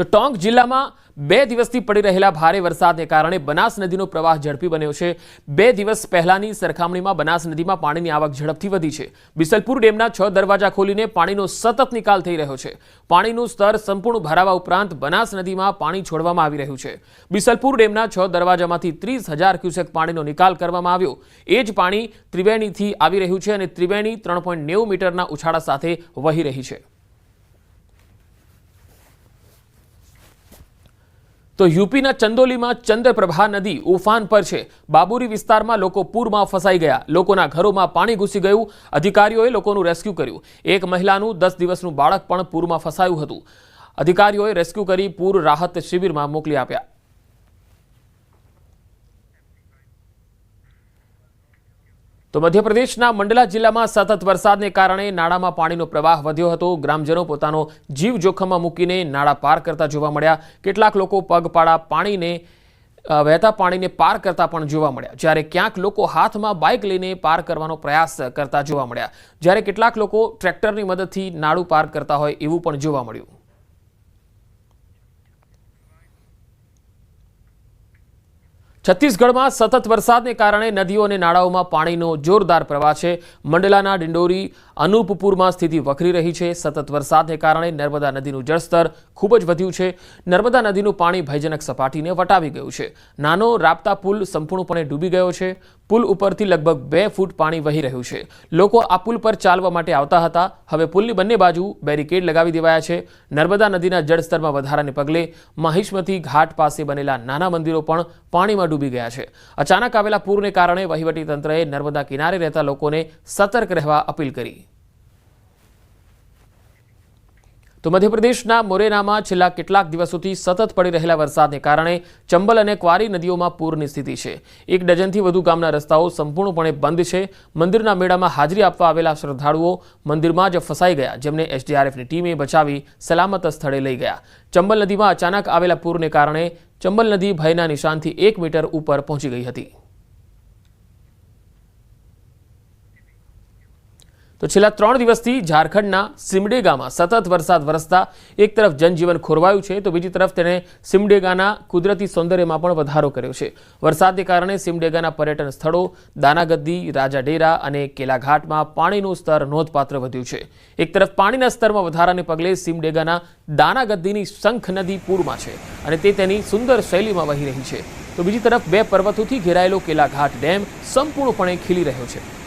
તો ટોંક જિલ્લામાં 2 દિવસથી પડી રહેલા ભારે વરસાદને કારણે બનાસ નદીનો પ્રવાહ ઝડપી બન્યો છે। 2 દિવસ પહેલાની સરખામણીમાં બનાસ નદીમાં પાણીની આવક ઝડપથી વધી છે। બિસલપુર ડેમના 6 દરવાજા ખોલીને પાણીનો સતત નિકાલ થઈ રહ્યો છે। પાણીનું સ્તર સંપૂર્ણ ભરાવા ઉપરાંત બનાસ નદીમાં પાણી છોડવામાં આવી રહ્યું છે। બિસલપુર ડેમના 6 દરવાજામાંથી 30,000 ક્યુસેક પાણીનો નિકાલ કરવામાં આવ્યો। એ જ પાણી ત્રિવેણીથી આવી રહ્યું છે અને ત્રિવેણી 3.90 મીટરના ઉછાળા સાથે વહી રહી છે। તો यूपीના ચંદોલીમાં ચંદ્રપ્રભા નદી ઉફાન પર છે। બાબુરી વિસ્તારમાં લોકો પૂરમાં ફસાઈ ગયા। લોકોના ઘરોમાં પાણી ઘૂસી ગયું। અધિકારીઓએ લોકોનું રેસ્ક્યુ કર્યું। એક મહિલાનું 10 દિવસનું બાળક પણ પૂરમાં ફસાયું હતું। અધિકારીઓએ રેસ્ક્યુ કરી પૂર રાહત શિબિરમાં મોકલી આપ્યા। તો મધ્યપ્રદેશના મંડલા જિલ્લામાં સતત વરસાદને કારણે નાળામાં પાણીનો પ્રવાહ વધ્યો હતો। ગ્રામજનો પોતાનો જીવ જોખમમાં મૂકીને નાળા પાર કરતા જોવા મળ્યા। કેટલાક લોકો પગપાળા વહેતા પાણીને પાર કરતા પણ જોવા મળ્યા, જ્યારે ક્યાંક લોકો હાથમાં બાઇક લઈને પાર કરવાનો પ્રયાસ કરતા જોવા મળ્યા, જ્યારે કેટલાક લોકો ટ્રેક્ટરની મદદથી નાળું પાર કરતા હોય એવું પણ જોવા મળ્યું। છત્તીસગઢમાં સતત વરસાદને કારણે નદીઓ અને નાળાઓમાં પાણીનો જોરદાર પ્રવાહ છે। મંડલાના ડિંડોરી અનૂપપુરમાં સ્થિતિ વકરી રહી છે। સતત વરસાદને કારણે નર્મદા નદીનું જળસ્તર ખૂબ જ વધ્યું છે। નર્મદા નદીનું પાણી ભયજનક સપાટીને વટાવી ગયું છે। નાનો રાપતા પુલ સંપૂર્ણપણે ડૂબી ગયો છે। પુલ ઉપરથી લગભગ 2 ફૂટ પાણી વહી રહ્યું છે। લોકો આ પુલ પર ચાલવા માટે આવતા હતા। હવે પુલની બંને બાજુ બેરિકેડ લગાવી દેવાયા છે। નર્મદા નદીના જળસ્તરમાં વધારાને પગલે મહિષ્મતી ઘાટ પાસે બનેલા નાના મંદિરો પણ પાણીમાં ડૂબી ગયા છે। અચાનક આવેલા પૂરને કારણે વહીવટી તંત્રએ નર્મદા કિનારે રહેતા લોકોને સતર્ક રહેવા અપીલ કરી। તો મધ્યપ્રદેશના મોરેનામાં છેલ્લા કેટલાક દિવસોથી સતત પડી રહેલા વરસાદને કારણે ચંબલ અને ક્વારી નદીઓમાં પૂરની સ્થિતિ છે। 1 ડઝનથી વધુ ગામના રસ્તાઓ સંપૂર્ણપણે બંધ છે। મંદિરના મેળામાં હાજરી આપવા આવેલા શ્રદ્ધાળુઓ મંદિરમાં જ ફસાઈ ગયા, જેમને એસડીઆરએફની ટીમે બચાવી સલામત સ્થળે લઈ ગયા। ચંબલ નદીમાં અચાનક આવેલા પૂરને કારણે ચંબલ નદી ભયના નિશાનથી 1 મીટર ઉપર પહોંચી ગઈ હતી। તો છેલ્લા 3 દિવસથી ઝારખંડના સિમડેગામાં સતત વરસાદ વરસતા એક તરફ જનજીવન ખોરવાયું છે, તો બીજી તરફ તેણે સિમડેગાના કુદરતી સૌંદર્યમાં પણ વધારો કર્યો છે। વરસાદને કારણે સિમડેગાના પર્યટન સ્થળો દાનાગદ્દી, રાજાડેરા અને કેલાઘાટમાં પાણીનું સ્તર નોંધપાત્ર વધ્યું છે। એક તરફ પાણીના સ્તરમાં વધારાને પગલે સિમડેગાના દાનાગદ્દીની શંખ નદી પૂરમાં છે અને તે તેની સુંદર શૈલીમાં વહી રહી છે, તો બીજી તરફ 2 પર્વતોથી ઘેરાયેલો કેલાઘાટ ડેમ સંપૂર્ણપણે ખીલી રહ્યો છે।